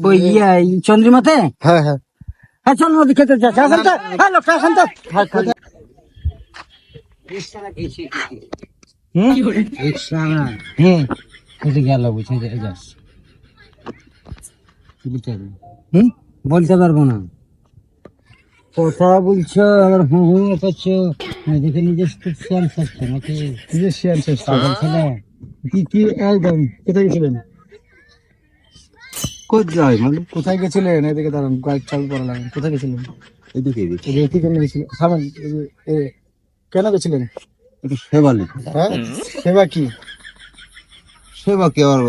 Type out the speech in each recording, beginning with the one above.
ওই চন্দ্রিমাতে। হ্যাঁ হ্যাঁ হ্যাঁ চল নদী খেতে যাচ্ছে। আসেন তো, হ্যাঁ লোকটা আসেন তো। গেল বুঝে যাস, বলতে পারবো না। কথা বলছো আবার হুঁ হুঁ করছো, দেখে নিজের খুব শিয়াল থাকছে নাকি? নিজের শেয়ার শেষ পাগল ছেলে। কি কি একদম কোথায় গেছিলেন? কোথায় মানে? কোথায় গেছিলেন? এদিকে দাঁড়ান, কয়েক চাল পরে লাগেন। কোথায় গেছিলেন? এদিকে এদিকে কেন গেছিলেন? থামেন, কেন গেছিলেন? একটু সেবা লিখ। হ্যাঁ সেবা কি? সেবা কি আর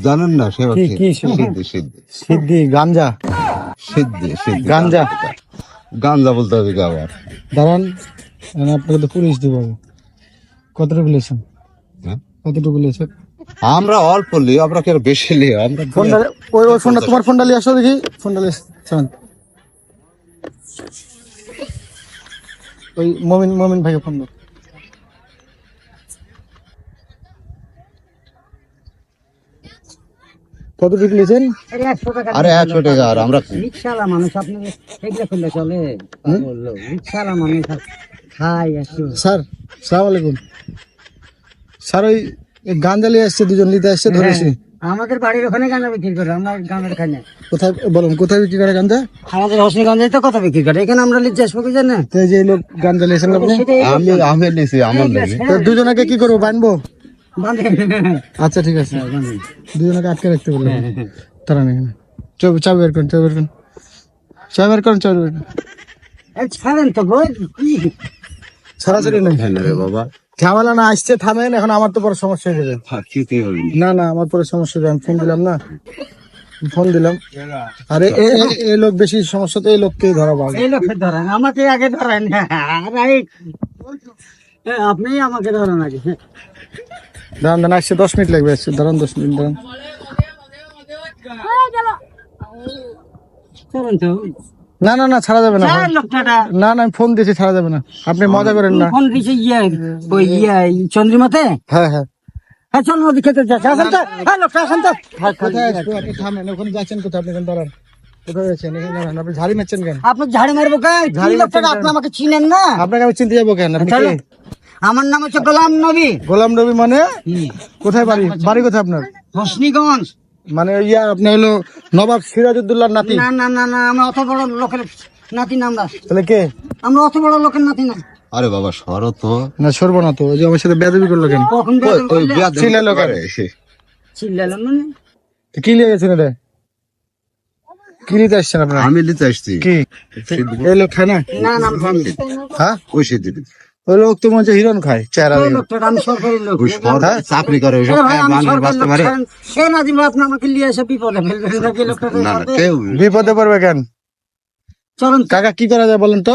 জানেন না? সেবা কি কি? কি সেবা? সিদ্ধি সিদ্ধি সিদ্ধি, গাঞ্জা, সিদ্ধি সিদ্ধি গাঞ্জা। গাঞ্জা বলতে হবে কি আবার? দাঁড়ান, আপনাকে তো পুলিশ দিব। কতটুকু লেছেন? হ্যাঁ? কতটুকু লেছেন? আমরা অল্প লিও, আমরা কি আর বেশি লিও? আমরা ফোনটা, ওই ফোনটা, তোমার ফোনটা নিয়ে আসো দেখি। ফোনটা নিয়ে আসেন। ওই মমিন ভাইকে ফোন দাও। কতটুকু নিয়েছেন? আরে 100 টাকা। আর আমরা রিক্সাওয়ালা মানুষ, আপনি এগুলো করলে চলে? রিক্সাওয়ালা মানুষ খাই একটু। স্যার, সালাম আলাইকুম স্যার। ওই গাঞ্জা নিয়ে আসছে, দুজন নিতে আসছে, ধরেছি। আমাদের বাড়ির ওখানে গাঁজা বিক্রি করে, আমরা গাঁজার খাই না। কোথায় বলুন, কোথায় বিক্রি করে গাঞ্জা? আমাদের হোসেনগঞ্জে তো কথা বিক্রি করে, এখানে আমরা লিজ আসবো কি জানে? তো এই যে এই লোক গাঞ্জা নিয়েছেন আপনি, আমি নিছি, আমার লাগে। তো দুজনকে কি করবো, বানবো? বাঁধে। আচ্ছা ঠিক আছে, দুজনকে আটকে রাখতে বললাম। তারা নেই, চাবি বের করুন, চাবি বের করুন, চাবি বের করুন, চাবি বের করুন। ছাড়েন তো গো, ছাড়াছাড়ি নেই রে বাবা। ঝামেলা না, আসছে থামেন। এখন আমার তো বড় সমস্যা হয়ে যাবে। কি হবে? না না, আমার পরে সমস্যা হয়ে যাবে। আমি ফোন দিলাম না, ফোন দিলাম। আরে এই লোক বেশি সমস্যা, তো এই লোককেই ধরা পাবে। এই লোককে ধরেন, আমাকে আগে ধরেন। আপনি আমাকে ধরেন আগে। দাঁড়ান দাঁড়ান, আসছে 10 মিনিট লাগবে, আসছে। দাঁড়ান 10 মিনিট দাঁড়ান। চলুন তো। না না না, ছাড়া যাবে না। লোকটা না না, আমি ফোন দিয়েছি, ছাড়া যাবে না। আপনি মজা করেন না। ফোন দিছে ওই চন্দ্রিমাতে। হ্যাঁ হ্যাঁ, হ্যাঁ চল নদী খেতে যাচ্ছে। আসেন তো, হ্যাঁ লোকটা আসেন তো। কোথায় আসবো? আপনি থামেন, ওখানে যাচ্ছেন কোথায়? আপনি এখানে দাঁড়ান। কোথায় যাচ্ছেন? এখানে দাঁড়ান। আপনি ঝাড়ি মারছেন কেন? আপনি ঝাড়ি মারবো কেন? ঝাড়ি লোকটা মারছেন আপনি কেন? আমাকে চিনেন না। আপনাকে আমি চিনতে যাবো কেন? আপনি চলো। কে? আমার নাম হচ্ছে গোলাম নবী। গোলাম নবী মানে? কোথায় বাড়ি? বাড়ি কোথায় আপনার? হোসনিগঞ্জ। মানে আপনি হলো নবাব সিরাজউদ্দৌলার নাতি? না না না না, আমরা অত বড় লোকের নাতি না। তাহলে কে? আমরা অত বড় লোকের নাতি না। আরে বাবা সরো তো। না সরবো না তো। ওই যে আমার সাথে বেয়াদবি করলো কেন? কখন চিল্লালো কেন? চিল্লালাম মানে? তো কি নিয়ে গেছেন এটা? কি নিতে আসছেন আপনারা? আমি নিতে আসছি। কি এই লোক খায় না? না না আমি খাইনি। হ্যাঁ, ওই সিদ্ধি ওই লোক তো মনে হচ্ছে হিরণ খায় চেহারা ওই দিয়ে। লোকটা আমি সরকারি লোক। হ্যাঁ? চাকরি করে ওইসব আরে ভাই, খায়, আমি বাংলার সরকারি বাঁচতে লোক। পারে সে না দিব, আপনি আমাকে নিয়ে এসে বিপদে ফেলবেন নাকি? লোকটা না না কেউ বিপদে পড়বে কেন? চলুন কাকা কি করা যায় বলেন তো?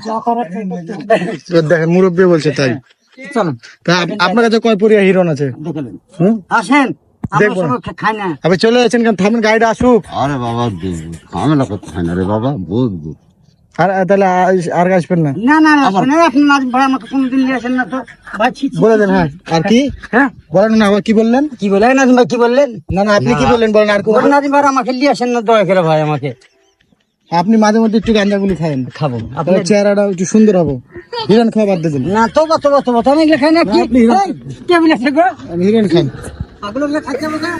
যা করার তাই করতে হবে। দেখেন মুরব্বী বলছে তাই। চলুন তা আপনার কাছে কয় পরিয়া হিরণ আছে? দেখে নেন। হুম? আসেন, আমরা দেখবো না। সব খাই না। আপনি চলে যাচ্ছেন কেন? থামেন, গাড়িটা আসুক। আরে বাবা ঝামেলা করতে হয় না রে বাবা, বুঝবো। আর তাহলে আর আসবেন না? না না না, শুনে আপনি নাজিম ভাই আমাকে কোনদিন নিয়ে আসেন না তো ভাই। ছি, ছি, বলে ছি, দেন। ছি। হ্যাঁ, আর কি হ্যাঁ বলেন না? আবার কি বললেন? কি বলে নাজিম ভাই, কি বললেন? না না, আপনি কি বললেন বলেন। আর কি বললেন? নাজিম ভাই আমাকে নিয়ে আসেন না দয়া করে ভাই, আমাকে আপনি মাঝে মধ্যে একটু গাঁজাগুলি খাবেন, খাবো। আপনার চেহারাটা একটু সুন্দর হবে। হিরণ খাওয়া বাদ দিয়ে দিন। না তো আমি এগুলো খাই না। কি আপনি হিরণ- টেবিল আছে গো, হিরণ খান। এগুলো খাইতে হবে না।